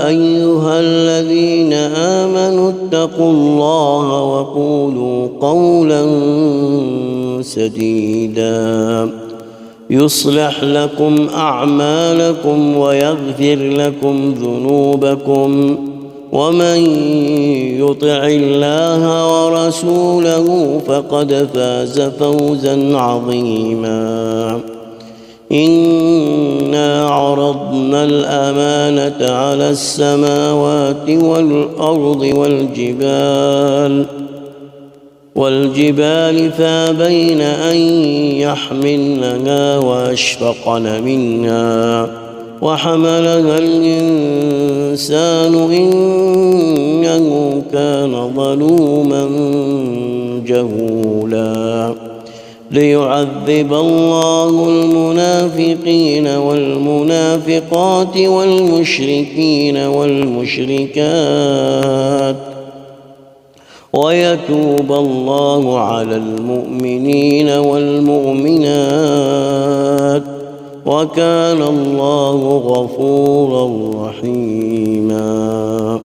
أيها الذين آمنوا اتقوا الله وقولوا قولا سديدا يصلح لكم أعمالكم ويغفر لكم ذنوبكم ومن يطع الله ورسوله فقد فاز فوزا عظيما. إنا عرضنا الأمانة على السماوات والأرض والجبال فابين أن يحملنها وأشفقن منها وحملها الإنسان إنه كان ظلوما جهولا. ليعذب الله المنافقين والمنافقات والمشركين والمشركات ويتوب الله على المؤمنين والمؤمنات وكان الله غفورا رحيما.